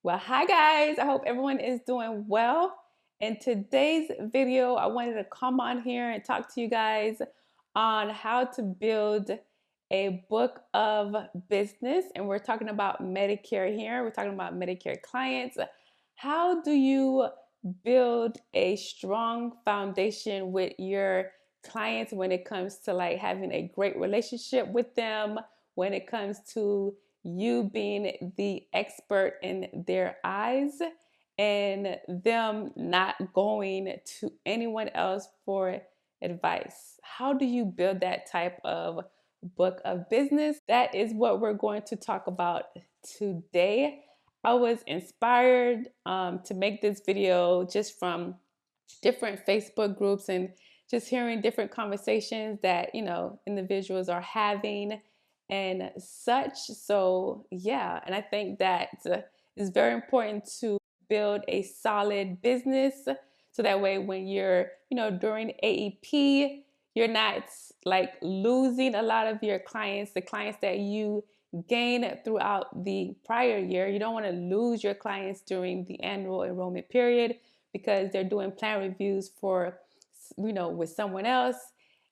Well, hi guys. I hope everyone is doing well. In today's video, I wanted to come on here and talk to you guys on how to build a book of business. And we're talking about Medicare here. We're talking about Medicare clients. How do you build a strong foundation with your clients when it comes to like having a great relationship with them, when it comes to you being the expert in their eyes and them not going to anyone else for advice? How do you build that type of book of business? That is what we're going to talk about today. I was inspired to make this video just from different Facebook groups and just hearing different conversations that individuals are having and such. So yeah, and I think that it's very important to build a solid business so that way when you're during AEP, you're not like losing a lot of your clients, the clients that you gain throughout the prior year. You don't want to lose your clients during the annual enrollment period because they're doing plan reviews for with someone else,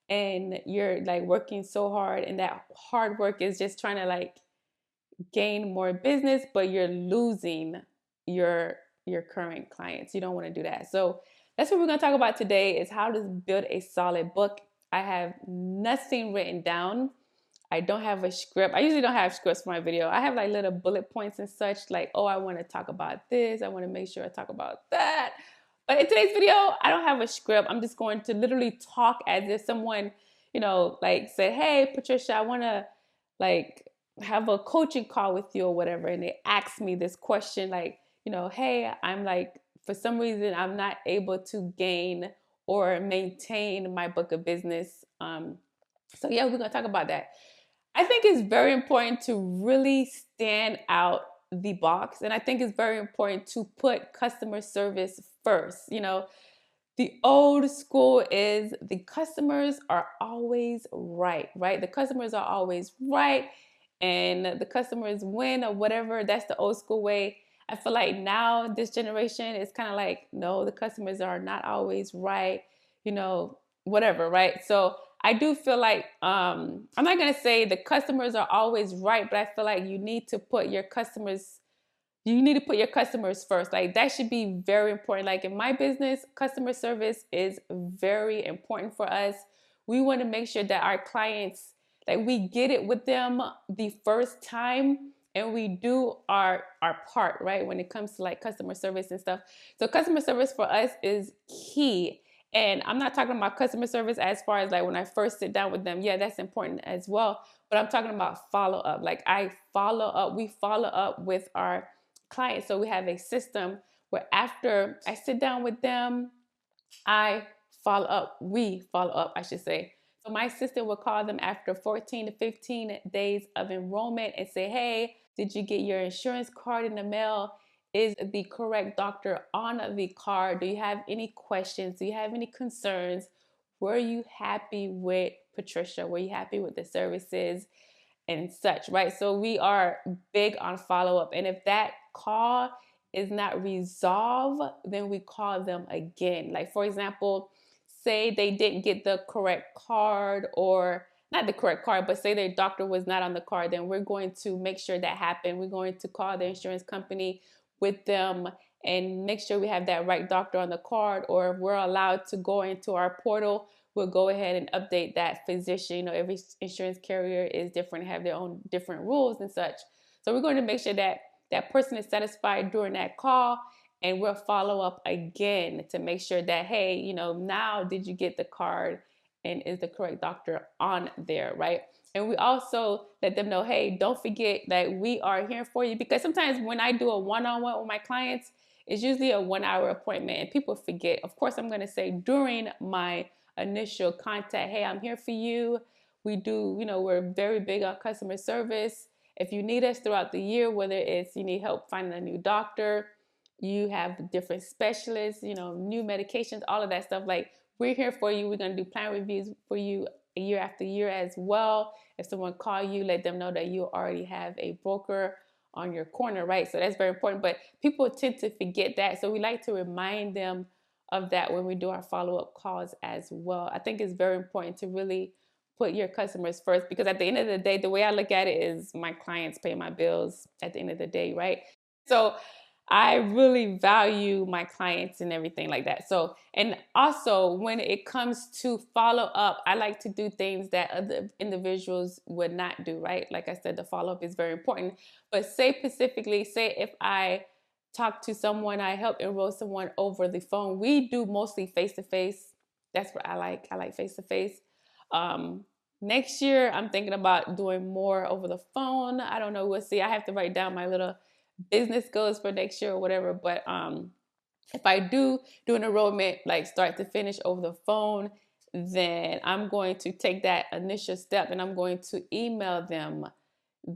and you're like working so hard, and that hard work is just trying to like gain more business, but you're losing your current clients. You don't want to do that. So that's what we're going to talk about today, is how to build a solid book. I have nothing written down. I don't have a script. I usually don't have scripts for my video. I have like little bullet points and such, like, oh, I want to talk about this. I want to make sure I talk about that. But in today's video, I don't have a script. I'm just going to literally talk as if someone, like said, hey, Patricia, I want to like have a coaching call with you or whatever. And they ask me this question, like, hey, I'm like, for some reason, I'm not able to gain or maintain my book of business. So yeah, we're going to talk about that. I think it's very important to really stand out the box. And I think it's very important to put customer service first. The old school is the customers are always right, right? The customers are always right and the customers win or whatever. That's the old school way. I feel like now this generation is kind of like, no, the customers are not always right, whatever, right? So I do feel like I'm not gonna say the customers are always right, but I feel like you need to put your customers first. Like that should be very important. Like in my business, customer service is very important for us. We want to make sure that our clients, like we get it with them the first time and we do our part, right? When it comes to like customer service and stuff. So customer service for us is key. And I'm not talking about customer service as far as like when I first sit down with them. Yeah, that's important as well. But I'm talking about follow up. Like we follow up with our clients. So we have a system where after I sit down with them, we follow up, I should say. So my assistant will call them after 14 to 15 days of enrollment and say, hey, did you get your insurance card in the mail? Is the correct doctor on the card? Do you have any questions? Do you have any concerns? Were you happy with Patricia? Were you happy with the services and such, right? So we are big on follow-up. And if that call is not resolved, then we call them again. Like for example, say they didn't get the correct card, or not the correct card, but say their doctor was not on the card, then we're going to make sure that happened. We're going to call the insurance company with them and make sure we have that right doctor on the card, or if we're allowed to go into our portal, we'll go ahead and update that physician. Every insurance carrier is different, have their own different rules and such. So we're going to make sure that that person is satisfied during that call, and we'll follow up again to make sure that, hey, now did you get the card and is the correct doctor on there, right? And we also let them know, hey, don't forget that we are here for you, because sometimes when I do a one-on-one with my clients, it's usually a 1-hour appointment and people forget. Of course, I'm going to say during my initial contact, hey, I'm here for you. We do, we're very big on customer service. If you need us throughout the year, whether it's you need help finding a new doctor, you have different specialists, new medications, all of that stuff, like we're here for you. We're going to do plan reviews for you year after year as well. If someone call you, let them know that you already have a broker on your corner, right? So that's very important. But people tend to forget that. So we like to remind them of that when we do our follow-up calls as well. I think it's very important to really put your customers first, because at the end of the day, the way I look at it is my clients pay my bills at the end of the day, right? So I really value my clients and everything like that. So, and also when it comes to follow up, I like to do things that other individuals would not do, right? Like I said, the follow up is very important. But say specifically, say if I talk to someone, I help enroll someone over the phone, we do mostly face to face. That's what I like. I like face to face. Next year, I'm thinking about doing more over the phone. I don't know. We'll see. I have to write down my little business goals for next year or whatever. But if I do an enrollment like start to finish over the phone, then I'm going to take that initial step and I'm going to email them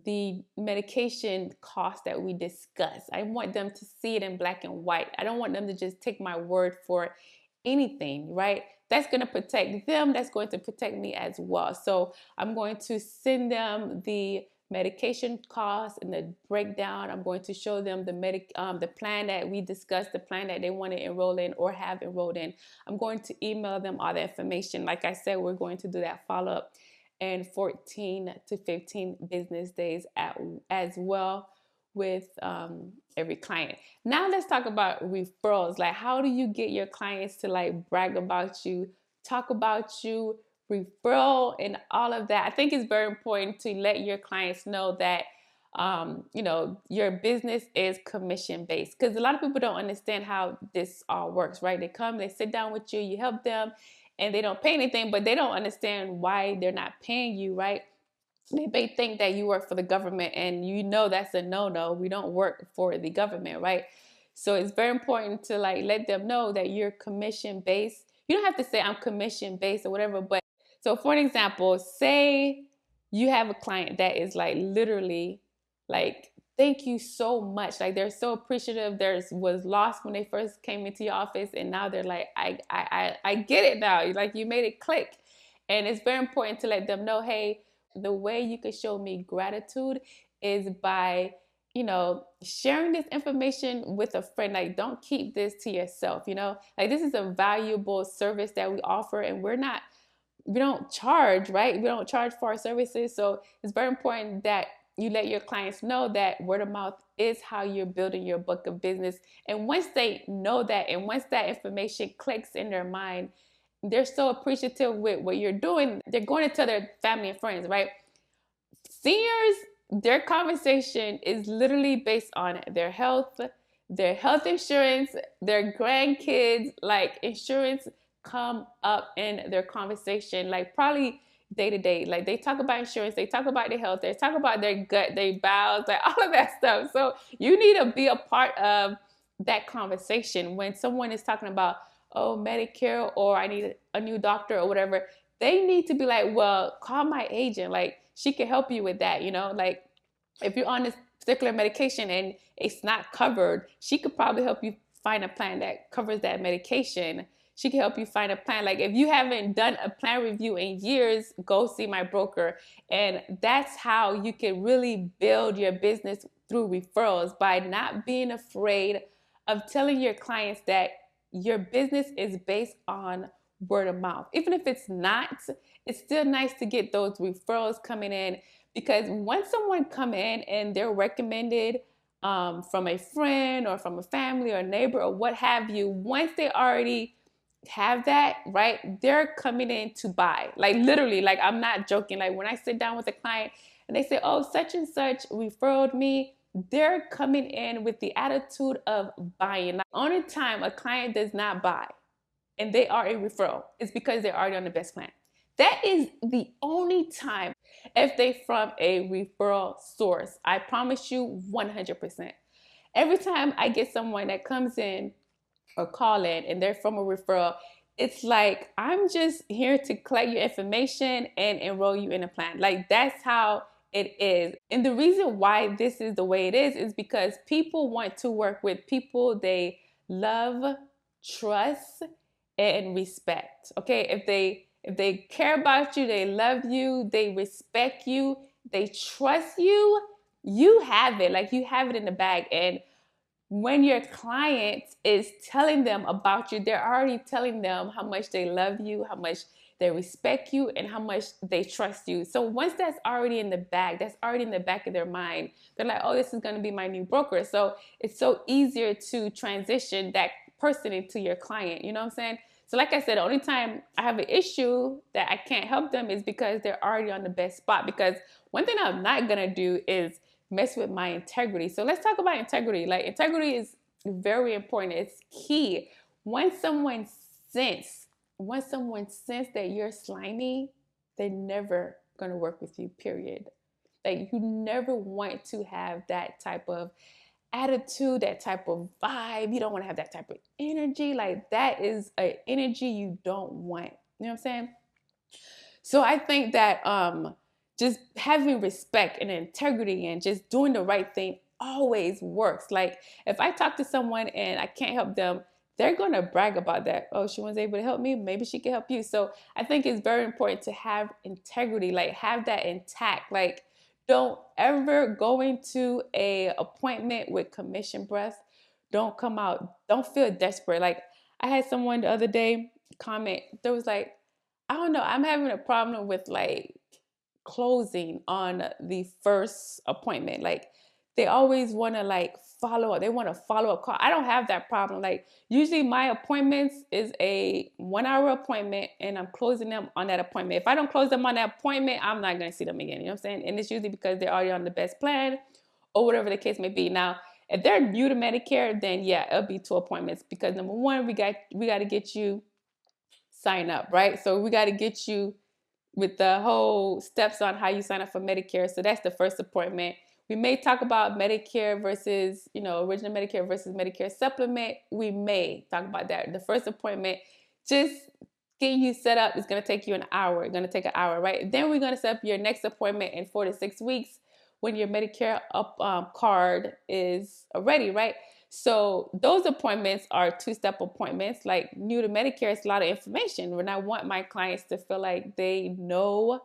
the medication cost that we discussed. I want them to see it in black and white. I don't want them to just take my word for anything, right? That's going to protect them. That's going to protect me as well. So I'm going to send them the medication costs and the breakdown. I'm going to show them the plan that we discussed, the plan that they want to enroll in or have enrolled in. I'm going to email them all the information. Like I said, we're going to do that follow-up in 14 to 15 business days as well with every client. Now let's talk about referrals. Like, how do you get your clients to like brag about you, talk about you, referral and all of that? I think it's very important to let your clients know that your business is commission based, because a lot of people don't understand how this all works, right? They come, they sit down with you, you help them, and they don't pay anything, but they don't understand why they're not paying you, right? They may think that you work for the government, and that's a no-no. We don't work for the government, right? So it's very important to like let them know that you're commission based. You don't have to say I'm commission based or whatever, but so for an example, say you have a client that is like literally like, thank you so much. Like they're so appreciative. There's was lost when they first came into your office, and now they're like, I get it now. Like you made it click. And it's very important to let them know, hey, the way you can show me gratitude is by sharing this information with a friend. Like, don't keep this to yourself. Like, this is a valuable service that we offer, and we don't charge, right? We don't charge for our services. So it's very important that you let your clients know that word of mouth is how you're building your book of business. And once they know that, and once that information clicks in their mind, they're so appreciative with what you're doing. They're going to tell their family and friends, right? Seniors, their conversation is literally based on their health insurance, their grandkids, like insurance come up in their conversation, like probably day to day. Like they talk about insurance, they talk about their health, they talk about their gut, their bowels, like all of that stuff. So you need to be a part of that conversation when someone is talking about, oh, Medicare, or I need a new doctor or whatever. They need to be like, well, call my agent. Like, she can help you with that, like if you're on this particular medication and it's not covered, she could probably help you find a plan that covers that medication. She can help you find a plan. Like if you haven't done a plan review in years, go see my broker. And that's how you can really build your business through referrals, by not being afraid of telling your clients that your business is based on word of mouth. Even if it's not, it's still nice to get those referrals coming in, because once someone come in and they're recommended from a friend or from a family or a neighbor or what have you, once they already have that, right, they're coming in to buy. Like literally, like I'm not joking. Like when I sit down with a client and they say, oh, such and such referred me, they're coming in with the attitude of buying. Like, only time a client does not buy and they are a referral is because they're already on the best plan. That is the only time if they from a referral source. I promise you 100%. Every time I get someone that comes in or call in and they're from a referral, it's like, I'm just here to collect your information and enroll you in a plan. Like that's how it is. And the reason why this is the way it is because people want to work with people they love, trust, and respect. Okay, if they care about you, they love you, they respect you, they trust you, you have it, like you have it in the bag. And when your client is telling them about you, they're already telling them how much they love you, how much they respect you, and how much they trust you. So once that's already in the bag, that's already in the back of their mind, they're like, oh, this is going to be my new broker. So it's so easier to transition that person into your client. You know what I'm saying? So like I said, the only time I have an issue that I can't help them is because they're already on the best spot. Because one thing I'm not going to do is mess with my integrity. So let's talk about integrity. Like, integrity is very important. It's key. Once someone sense, once someone sense that you're slimy, they're never gonna work with you, period. Like, you never want to have that type of attitude, that type of vibe. You don't want to have that type of energy. Like, that is an energy you don't want. You know what I'm saying? So I think that just having respect and integrity and just doing the right thing always works. Like, if I talk to someone and I can't help them, they're going to brag about that. Oh, she was able to help me. Maybe she can help you. So I think it's very important to have integrity, like have that intact. Like, don't ever go into a appointment with commission breath. Don't come out. Don't feel desperate. Like, I had someone the other day comment. There was like, I don't know. I'm having a problem with like closing on the first appointment. Like, they always want to like follow up. They want a follow up call. I don't have that problem. Like, usually my appointments is a 1 hour appointment and I'm closing them on that appointment. If I don't close them on that appointment, I'm not going to see them again. You know what I'm saying? And it's usually because they're already on the best plan or whatever the case may be. Now, if they're new to Medicare, then yeah, it'll be 2 appointments because number one, we got to get you sign up, right? So we got to get you with the whole steps on how you sign up for Medicare. So that's the first appointment. We may talk about Medicare versus, original Medicare versus Medicare supplement. We may talk about that. The first appointment, just getting you set up is going to take you an hour. It's going to take an hour, right? Then we're going to set up your next appointment in 4 to 6 weeks when your Medicare card is ready, right? So those appointments are 2-step appointments. Like, new to Medicare, it's a lot of information. When I want my clients to feel like they know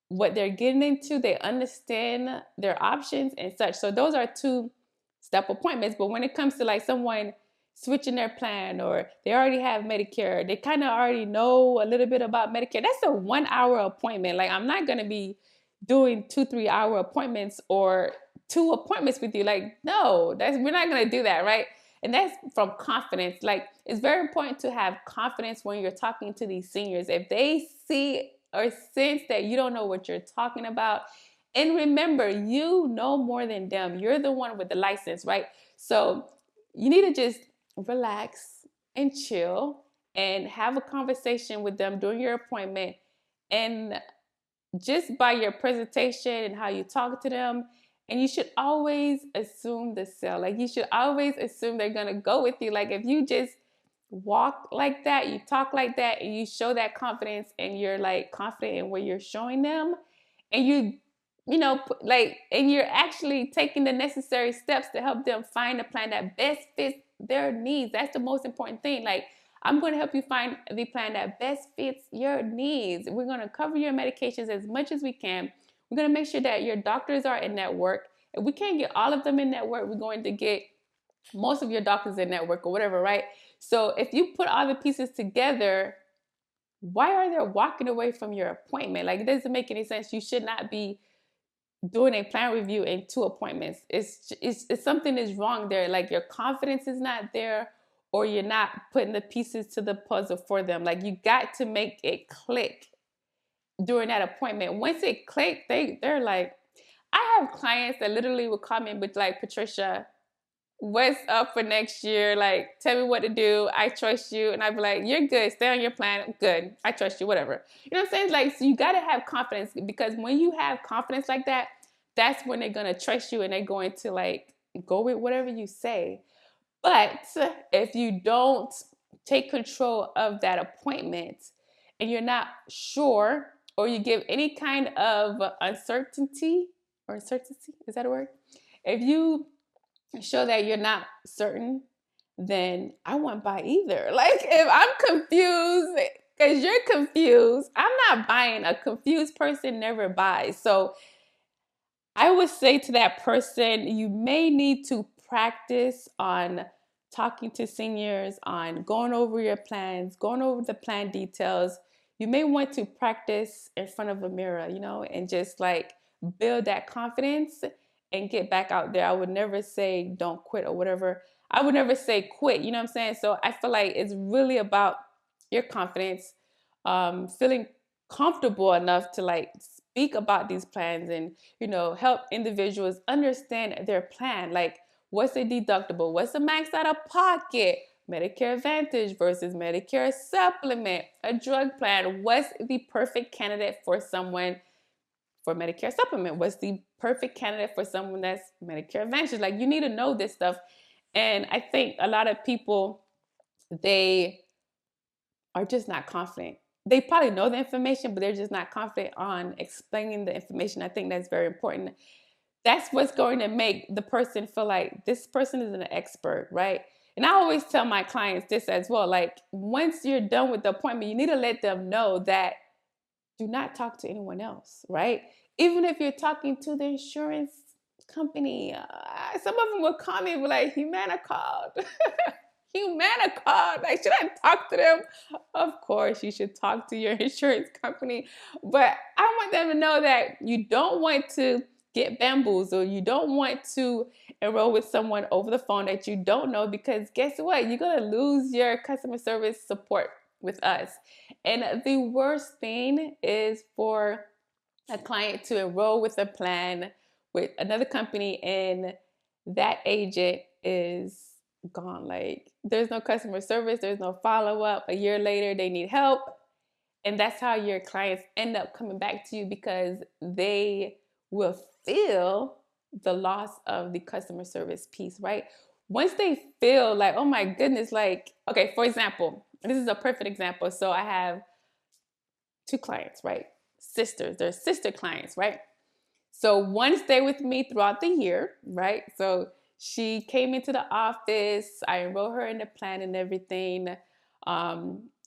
what they're getting into, they understand their options and such. So those are 2-step appointments. But when it comes to like someone switching their plan or they already have Medicare, they kind of already know a little bit about Medicare, that's a 1 hour appointment. Like, I'm not going to be doing 2-3 hour appointments or 2 appointments with you. Like, no, we're not going to do that, right? And that's from confidence. Like, it's very important to have confidence when you're talking to these seniors. If they see or sense that you don't know what you're talking about, and remember, you know more than them. You're the one with the license, right? So you need to just relax and chill and have a conversation with them during your appointment. And just by your presentation and how you talk to them, and you should always assume the sale. Like, you should always assume they're gonna go with you. Like, if you just walk like that, you talk like that, and you show that confidence, and you're like confident in what you're showing them, and and you're actually taking the necessary steps to help them find a plan that best fits their needs. That's the most important thing. Like, I'm going to help you find the plan that best fits your needs. We're going to cover your medications as much as we can. We're going to make sure that your doctors are in network. If we can't get all of them in network, we're going to get most of your doctors in network or whatever, right? So if you put all the pieces together, why are they walking away from your appointment? Like, it doesn't make any sense. You should not be doing a plan review in 2 appointments. It's something is wrong there. Like, your confidence is not there, or you're not putting the pieces to the puzzle for them. Like, you got to make it click during that appointment. Once it clicks, they're like, I have clients that literally will call me with like, Patricia, what's up for next year? Like, tell me what to do. I trust you. And I'd be like, you're good. Stay on your plan. Good. I trust you. Whatever. You know what I'm saying? Like, so you got to have confidence, because when you have confidence like that, that's when they're going to trust you and they're going to like go with whatever you say. But if you don't take control of that appointment and you're not sure, or you give any kind of uncertainty, is that a word? If you show that you're not certain, then I won't buy either. Like, if I'm confused because you're confused, I'm not buying. A confused person never buys. So I would say to that person, you may need to practice on talking to seniors, on going over your plans, going over the plan details. You may want to practice in front of a mirror, and just like build that confidence and get back out there. I would never say don't quit or whatever. I would never say quit, you know what I'm saying? So I feel like it's really about your confidence, feeling comfortable enough to like speak about these plans and help individuals understand their plan. Like, what's the deductible? What's the max out of pocket? Medicare Advantage versus Medicare Supplement, a drug plan. What's the perfect candidate for someone for Medicare Supplement? What's the perfect candidate for someone that's Medicare Advantage? Like, you need to know this stuff. And I think a lot of people, they are just not confident. They probably know the information, but they're just not confident on explaining the information. I think that's very important. That's what's going to make the person feel like this person is an expert, right? And I always tell my clients this as well. Like, once you're done with the appointment, you need to let them know that do not talk to anyone else, right? Even if you're talking to the insurance company, some of them will call me and be like, Humana called. Humana called. Like, should I talk to them? Of course, you should talk to your insurance company. But I want them to know that you don't want to get bamboozled. You don't want to enroll with someone over the phone that you don't know, because guess what? You're going to lose your customer service support with us. And the worst thing is for a client to enroll with a plan with another company and that agent is gone. Like, there's no customer service, there's no follow-up. A year later, they need help. And that's how your clients end up coming back to you, because they will feel the loss of the customer service piece, right? Once they feel like, oh my goodness, like, okay, for example, this is a perfect example. So I have two clients, right? Sisters, they're sister clients, right? So one stayed with me throughout the year, right? So she came into the office, I enrolled her in the plan and everything.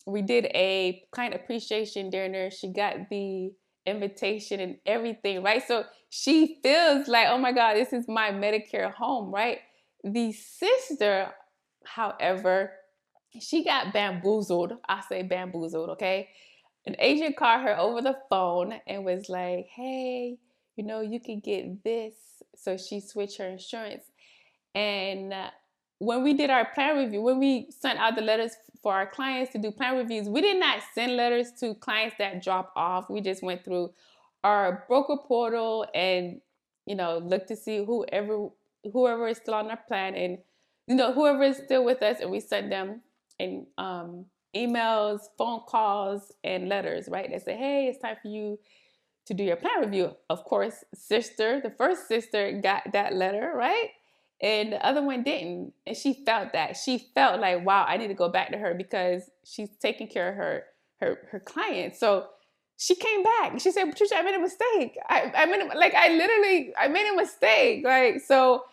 We did a client appreciation dinner. She got the invitation and everything, right? So she feels like, oh my God, this is my Medicare home, right? The sister, however, she got bamboozled. I say bamboozled, okay? An agent called her over the phone and was like, hey, you can get this. So she switched her insurance. And when we did our plan review, when we sent out the letters for our clients to do plan reviews, we did not send letters to clients that drop off. We just went through our broker portal and, looked to see whoever is still on our plan and, whoever is still with us. And we sent them in emails, phone calls, and letters, right? They say, hey, it's time for you to do your plan review. Of course, the first sister got that letter, right? And the other one didn't. And she felt that. She felt like, wow, I need to go back to her because she's taking care of her client. So she came back. She said, Patricia, I made a mistake. I made a mistake. Like, so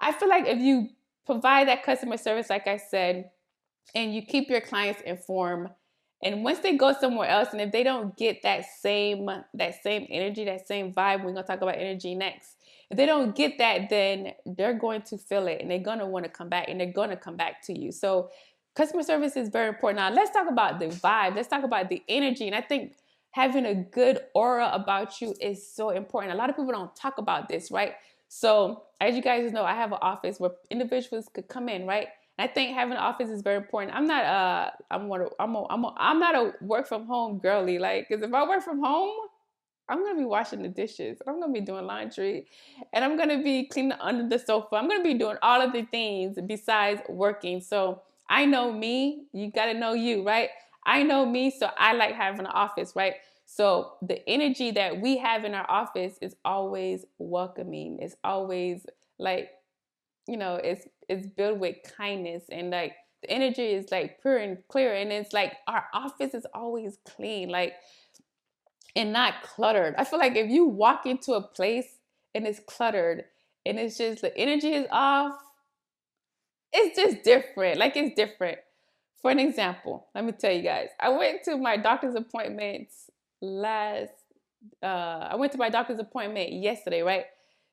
I feel like if you provide that customer service, like I said, and you keep your clients informed, and once they go somewhere else, and if they don't get that same energy, that same vibe, we're gonna talk about energy next. If they don't get that, then they're going to feel it, and they're gonna want to come back, and they're gonna come back to you. So customer service is very important. Now let's talk about the vibe. Let's talk about the energy. And I think having a good aura about you is so important. A lot of people don't talk about this, right? So as you guys know, I have an office where individuals could come in, right? I think having an office is very important. I'm not a work from home girly. Like, because if I work from home, I'm gonna be washing the dishes. I'm gonna be doing laundry, and I'm gonna be cleaning under the sofa. I'm gonna be doing all of the things besides working. So I know me. You gotta know you, right? I know me, so I like having an office, right? So the energy that we have in our office is always welcoming. It's always like, it's built with kindness, and like the energy is like pure and clear, and it's like our office is always clean, like, and not cluttered. I feel like if you walk into a place and it's cluttered and it's just the energy is off, it's just different. Like, it's different. For an example, let me tell you guys, I went to my doctor's appointment yesterday, right?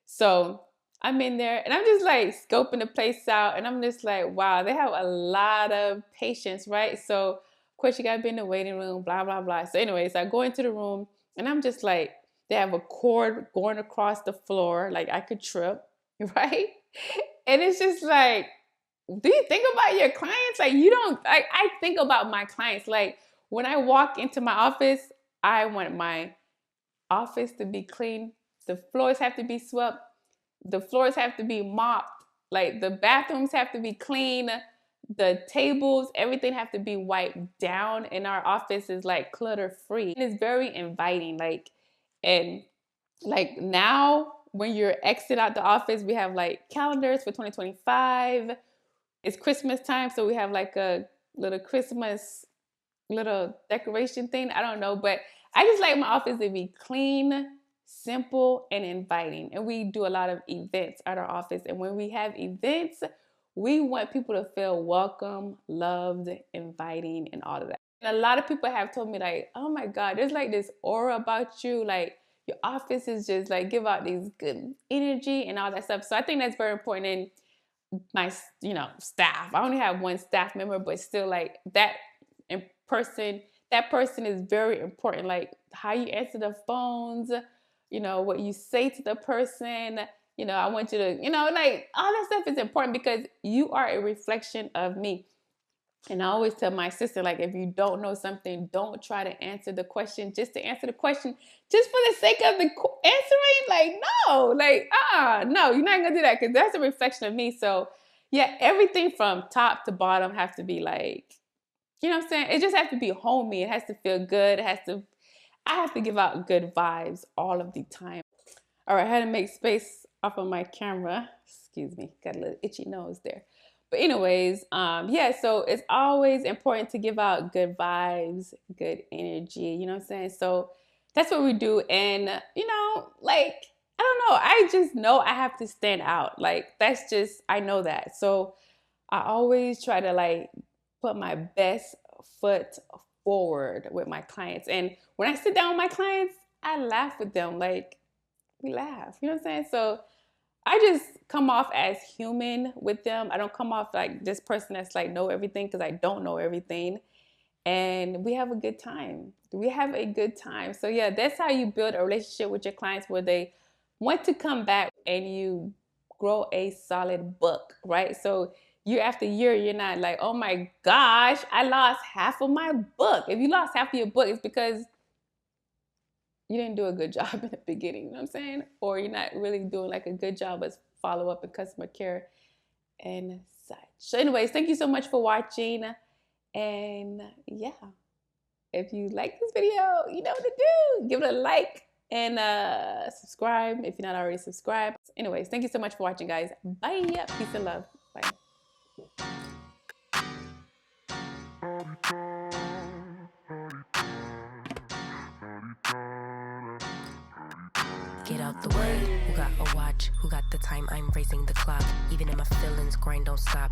So I'm in there and I'm just like scoping the place out, and I'm just like, wow, they have a lot of patients, right? So of course you gotta be in the waiting room, blah, blah, blah. So anyways, I go into the room and I'm just like, they have a cord going across the floor, like I could trip, right? And it's just like, do you think about your clients? Like, you don't, like, I think about my clients. Like, when I walk into my office, I want my office to be clean. The floors have to be swept. The floors have to be mopped. Like, the bathrooms have to be clean. The tables, everything have to be wiped down. And our office is like clutter free. It's very inviting. Like, and like now when you're exit out the office, we have like calendars for 2025. It's Christmas time, so we have like a little Christmas little decoration thing. I don't know, but I just like my office to be clean, simple, and inviting. And we do a lot of events at our office. And when we have events, we want people to feel welcome, loved, inviting, and all of that. And a lot of people have told me like, oh my God, there's like this aura about you. Like, your office is just like give out these good energy and all that stuff. So I think that's very important in my, staff. I only have one staff member, but still like that person is very important. Like how you answer the phones, what you say to the person, I want you to, like all that stuff is important because you are a reflection of me. And I always tell my sister, like, if you don't know something, don't try to answer the question just to answer the question, just for the sake of the answering. Like, no, like, no, you're not gonna do that because that's a reflection of me. So, yeah, everything from top to bottom has to be like, you know what I'm saying? It just has to be homey. It has to feel good. I have to give out good vibes all of the time. All right, I had to make space off of my camera. Excuse me, got a little itchy nose there. But anyways, yeah, so it's always important to give out good vibes, good energy, you know what I'm saying? So that's what we do. And, like, I don't know, I just know I have to stand out. Like, I know that. So I always try to like put my best foot forward with my clients. And when I sit down with my clients, I laugh with them. Like, we laugh, you know what I'm saying? So I just come off as human with them. I don't come off like this person that's like know everything, because I don't know everything. And we have a good time. We have a good time. So yeah, that's how you build a relationship with your clients where they want to come back and you grow a solid book, right? So year after year, you're not like, oh my gosh, I lost half of my book. If you lost half of your book, it's because you didn't do a good job in the beginning, you know what I'm saying? Or you're not really doing like a good job as follow up and customer care and such. So anyways, thank you so much for watching. And yeah, if you like this video, you know what to do. Give it a like and subscribe if you're not already subscribed. Anyways, thank you so much for watching, guys. Bye. Peace and love. Bye. Get out the way, who got a watch, who got the time, I'm racing the clock. Even in my feelings, grind don't stop.